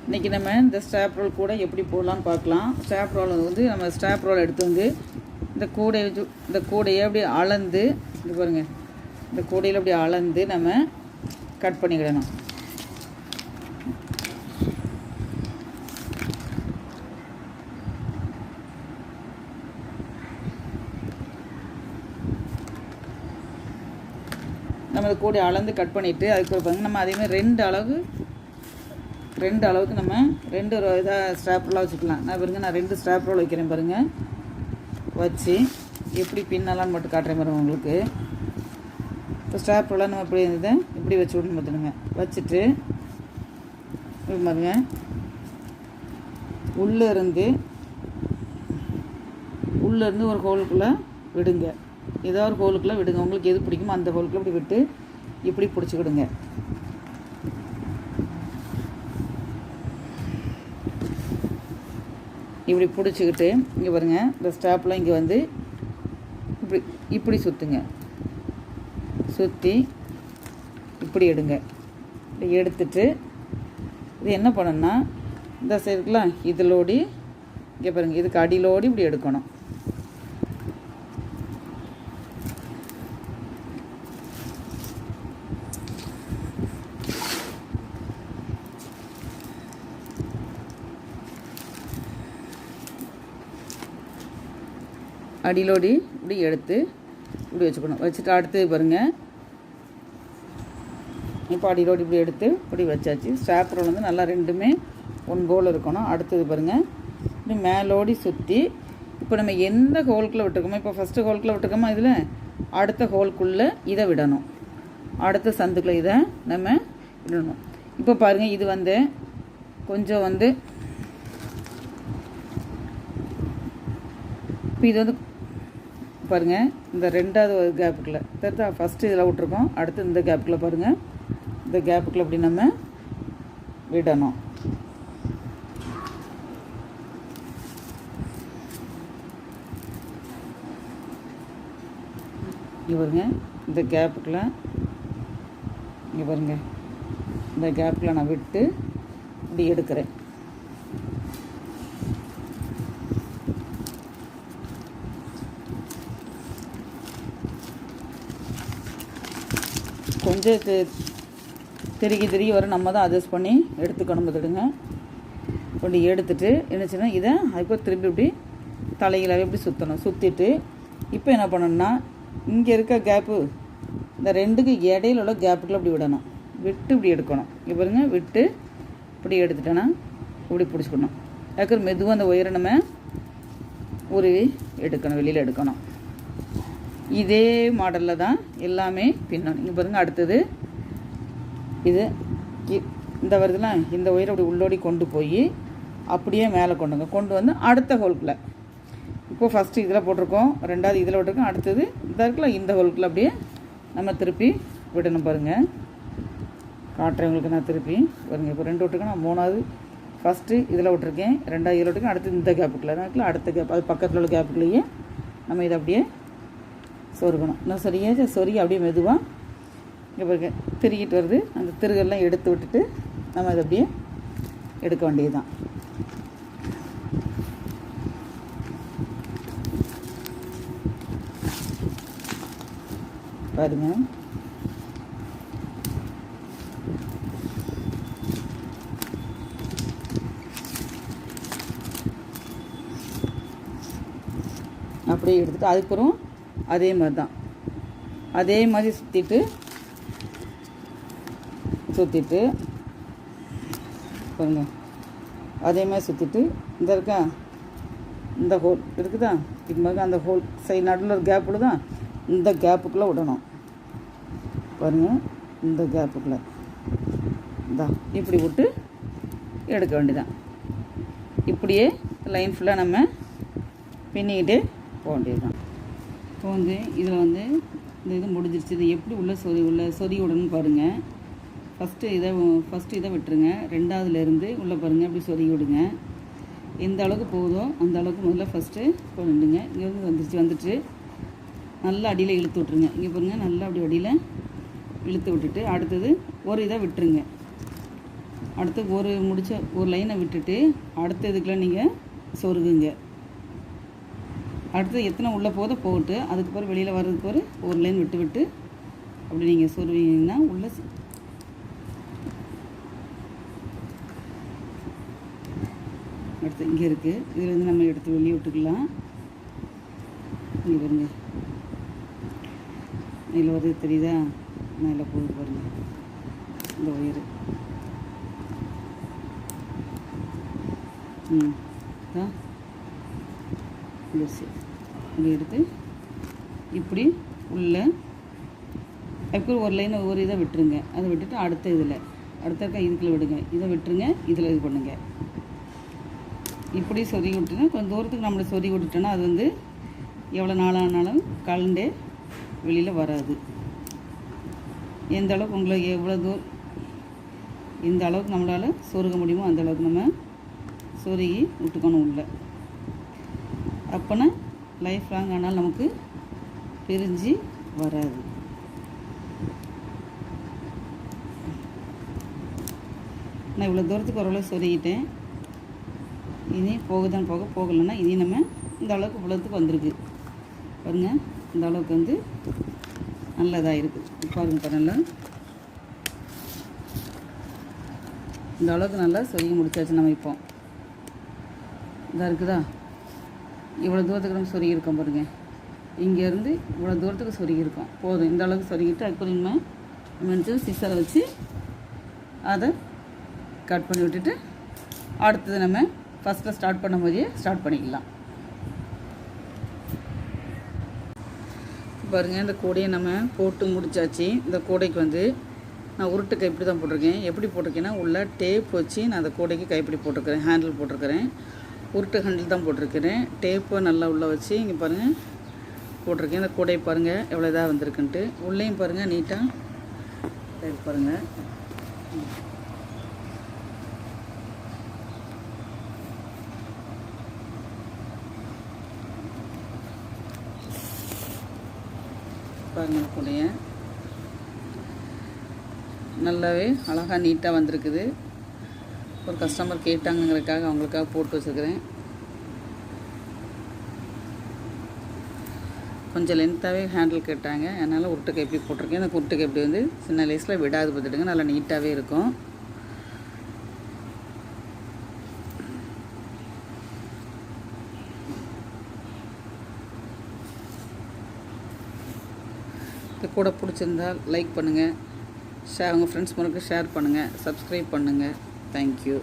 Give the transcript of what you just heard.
இன்றைக்கி நம்ம இந்த ஸ்ட்ராப் ரோல் கூட எப்படி போடலான்னு பார்க்கலாம். ஸ்ட்ராப் ரோல் வந்து நம்ம ஸ்ட்ராப் ரோல் எடுத்து வந்து இந்த கூடையை அப்படி அளந்து, இது பாருங்கள், இந்த கூடையில் அப்படி அளந்து நம்ம கட் பண்ணிக்கிடணும். நம்ம இந்த கூடையை அளந்து கட் பண்ணிவிட்டு அதுக்கு பாருங்கள், நம்ம அதேமாதிரி ரெண்டு அளவுக்கு நம்ம ரெண்டு இதாக ஸ்ட்ராப் ரோலாக வச்சுக்கலாம். நான் பாருங்கள், நான் 2 ஸ்ட்ராப் ரோல் வைக்கிறேன் பாருங்கள். வச்சு எப்படி பின்னலான்னு மட்டும் காட்டுறேன் பாருங்கள் உங்களுக்கு. இப்போ ஸ்ட்ராப் ரோலாக நம்ம இப்படி இருந்ததை இப்படி வச்சு விடணும் பார்த்துடுங்க. வச்சுட்டு பாருங்க, உள்ளேருந்து ஒரு ஹோலுக்குள்ளே விடுங்க. ஏதோ ஒரு ஹோலுக்குள்ளே விடுங்க, உங்களுக்கு எது பிடிக்குமோ அந்த ஹோலுக்குள்ளே இப்படி விட்டு இப்படி பிடிச்சிக்கிடுங்க. இப்படி பிடிச்சிக்கிட்டு இங்கே பாருங்கள், இந்த ஸ்டாப்பில் இங்கே வந்து இப்படி சுற்றுங்க. சுற்றி இப்படி எடுங்க. இப்படி எடுத்துட்டு இது என்ன பண்ணணும்னா, இந்த சைடுக்குலாம் இதிலோடி இங்கே பாருங்கள், இதுக்கு அடியிலோடி இப்படி எடுக்கணும். அடியிலோடி இப்படி எடுத்து இப்படி வச்சுக்கணும். வச்சுட்டு அடுத்து பாருங்கள், இப்போ அடியிலோடி இப்படி எடுத்து இப்படி வச்சாச்சு. ஸ்ட்ராப் ரோல் வந்து நல்லா ரெண்டுமே ஒன் போல் இருக்கணும். அடுத்தது பாருங்கள், இப்படி மேலோடி சுற்றி இப்போ நம்ம எந்த ஹோல்குள்ளே விட்டுருக்கோமோ, இப்போ ஃபஸ்ட்டு ஹோல்குள்ளே விட்டுருக்கோமோ, இதில் அடுத்த ஹோல்குள்ளே இதை விடணும். அடுத்த சந்துக்குள்ளே இதை நம்ம விடணும். இப்போ பாருங்கள், இது வந்து கொஞ்சம் வந்து இப்போ இது வந்து பாருங்கள், இந்த 2வது கேப்புக்குள்ளே தெரியுதா, ஃபஸ்ட்டு இதில் விட்ருக்கோம், அடுத்து இந்த கேப்புக்குள்ளே பாருங்கள், இந்த கேப்புக்குள்ளே அப்படி நம்ம விடணும். இங்கே பாருங்க, இந்த கேப்புக்குள்ளே இங்கே பாருங்கள், இந்த கேப்புக்குள்ளே நான் விட்டு இப்படி எடுக்கிறேன். கொஞ்சம் திருகி வர நம்ம தான் அட்ஜஸ்ட் பண்ணி எடுத்துக்கணும் பார்த்துடுங்க. இப்படி எடுத்துகிட்டு என்னச்சுன்னா இதை அதுக்கு திருப்பி இப்படி தலையிலாவே இப்படி சுற்றணும். சுற்றிட்டு இப்போ என்ன பண்ணணும்னா, இங்கே இருக்க கேப்பு இந்த 2க்கு இடையில உள்ள கேப்புக்குள்ளே இப்படி விடணும். விட்டு இப்படி எடுக்கணும். இங்கே பாருங்க, விட்டு இப்படி எடுத்துட்டோன்னா இப்படி பிடிச்சிக்கணும். அதுக்கு மெதுவாக அந்த ஒயரை நம்ம உருவி எடுக்கணும், வெளியில் எடுக்கணும். இதே மாடலில் தான் எல்லாமே பின்னணும். இங்கே பாருங்கள், அடுத்தது இது இந்த வருதுல, இந்த ஒயரை அப்படி உள்ளோடி கொண்டு போய் அப்படியே மேலே கொண்டு வந்து அடுத்த ஹோல்குள்ளே, இப்போது ஃபஸ்ட்டு இதில் போட்டிருக்கோம், 2வது இதில் விட்டுருக்கோம், அடுத்தது இந்த இருக்குல்ல, இந்த ஹோல்குள்ளே அப்படியே நம்ம திருப்பி விடணும். பாருங்கள், காட்டுறேன் உங்களுக்கு. நான் திருப்பி பாருங்கள், இப்போ 2 விட்டுருக்கேன், நான் 3வது ஃபஸ்ட்டு இதில் விட்டுருக்கேன், 2வது இதில் விட்டுருக்கேன், அடுத்து இந்த கேப்புக்குள்ளே இருக்குல்ல, அடுத்த கேப் அது பக்கத்தில் உள்ள கேப்புக்குள்ளேயே நம்ம இதை அப்படியே சொருகணும். இன்னும் சொருகி அப்படியே மெதுவாக இங்கே பாருங்க திருகிட்டு வருது. அந்த திருகெல்லாம் எடுத்து விட்டுட்டு நம்ம இதை அப்படியே எடுக்க வேண்டியது தான். பாருங்க, அப்படியே எடுத்துகிட்டு அதுக்கப்புறம் அதே மாதிரி தான், அதே மாதிரி சுற்றிட்டு பாருங்க, அதே மாதிரி சுற்றிட்டு இந்த இருக்கா, இந்த ஹோல் இருக்குதா, இது மாதிரி அந்த ஹோல் சைடு நடுவில் ஒரு கேப்புல தான், இந்த கேப்புக்குள்ளே விடணும். பாருங்கள், இந்த கேப்புக்குள்ளே தான் இப்படி விட்டு எடுக்க வேண்டியதான். இப்படியே லைன் ஃபுல்லாக நம்ம பின்னிக்கிட்டே போக வேண்டியது தான். இப்போ வந்து இதில் வந்து இந்த இது முடிஞ்சிருச்சு. இது எப்படி சொறி விடணும்னு பாருங்கள். ஃபஸ்ட்டு இதை விட்டுருங்க. 2வதுலேருந்து உள்ளே பாருங்கள், அப்படி சொறி விடுங்க. எந்த அளவுக்கு போகுதோ அந்த அளவுக்கு முதல்ல ஃபஸ்ட்டு கொண்டுங்க. இங்கே வந்து வந்துட்டு நல்லா அடியில் இழுத்து விட்ருங்க. இங்கே பாருங்கள், நல்லா அப்படி அடியில் இழுத்து விட்டுட்டு அடுத்தது ஒரு இதை விட்டுருங்க. அடுத்து ஒரு லைனை விட்டுட்டு அடுத்த இதுக்குள்ள நீங்கள் சொருகுங்க. அடுத்து எத்தனை உள்ளே போகட்டு அதுக்கப்புறம் வெளியில் வர்றதுக்கு ஒரு லைன் விட்டு அப்படி நீங்கள் சொருவீங்கன்னா உள்ளே அடுத்து இங்கே இருக்குது. இதுலேருந்து நம்ம எடுத்து வெளியே விட்டுக்கலாம். இங்கே பாருங்க, இதில் வருது தெரியுதா? மேலே போகுது பாருங்கள் இந்த ஒயரு. இப்படி எடுத்து இப்படி உள்ள அதுக்கு ஒரு லைனை ஒரு இதை விட்டுருங்க. அதை விட்டுட்டு அடுத்த இதுக்குள்ளே விடுங்க. இதை விட்டுருங்க, இதில் இது பண்ணுங்க. இப்படி சொருகி விட்டுனா கொஞ்சம் தூரத்துக்கு நம்மளை சொருகி விட்டுட்டோன்னா அது எவ்வளோ நாளானாலும் கலண்டே வெளியில் வராது. எந்த அளவுக்கு உங்களுக்கு எவ்வளோ இந்த அளவுக்கு நம்மளால் சொருக முடியுமோ அந்த அளவுக்கு நம்ம சொருகி விட்டுக்கணும் உள்ள. அப்போனா லைஃப் லாங் ஆனால் நமக்கு பிரிஞ்சு வராது. நான் இவ்வளோ தூரத்துக்கு ஓரளவு சொருகிட்டேன். இனி போகலைன்னா இனி நம்ம இந்த அளவுக்கு இவ்வளோத்துக்கு வந்திருக்கு பாருங்கள். இந்த அளவுக்கு நல்லதாக இருக்குது பாருங்கள். நல்லா இந்த அளவுக்கு நல்லா சொருகி முடிச்சாச்சு. நம்ம இப்போ இதாக இருக்குதா? இவ்வளோ தூரத்துக்கு நம்ம சொருகியிருக்கோம் பாருங்கள். இங்கேருந்து இவ்வளோ தூரத்துக்கு சொருகியிருக்கோம். போதும். இந்த அளவுக்கு சொருகிட்டு அதுக்கப்புறம் நம்ம சிசரை வச்சு அதை கட் பண்ணி விட்டுட்டு அடுத்தது நம்ம ஃபஸ்ட்டில் ஸ்டார்ட் பண்ணும் போதே ஸ்டார்ட் பண்ணிக்கலாம். பாருங்கள், இந்த கூடையை நம்ம போட்டு முடிச்சாச்சு. இந்த கூடைக்கு நான் உருட்டு கைப்பிடி தான் போட்டிருக்கேன். எப்படி போட்டிருக்கேன்னா உள்ள டேப் வச்சு நான் அந்த கூடைக்கு கைப்பிடி போட்டிருக்கிறேன். ஹேண்டில் போட்டிருக்கிறேன். உருட்டு ஹேண்டில் தான் போட்டிருக்கிறேன். டேப்பை நல்லா உள்ளே வச்சு இங்கே பாருங்கள் போட்டிருக்கேன். இந்த கூடையை பாருங்கள் எவ்வளோ இதாக வந்திருக்குன்ட்டு. உள்ளேயும் பாருங்கள் நீட்டாக பாருங்கள். பாருங்கள் கூடைய நல்லாவே அழகாக நீட்டாக வந்திருக்குது. ஒரு கஸ்டமர் கேட்டாங்கிறதுக்காக அவங்களுக்காக போட்டு வச்சுருக்கிறேன். கொஞ்சம் லென்த்தாகவே ஹேண்டில் கேட்டாங்க, அதனால் உருட்டு கைப்பிடி போட்டிருக்கேன். அந்த உருட்டு கைப்பிடி சின்ன லேஸில் விடாது பார்த்துட்டுங்க, நல்லா நீட்டாகவே இருக்கும். இது கூட பிடிச்சிருந்தால் லைக் பண்ணுங்கள், உங்கள் ஃப்ரெண்ட்ஸ் மூலக்கு ஷேர் பண்ணுங்கள், சப்ஸ்கிரைப் பண்ணுங்கள். தேங்க்யூ.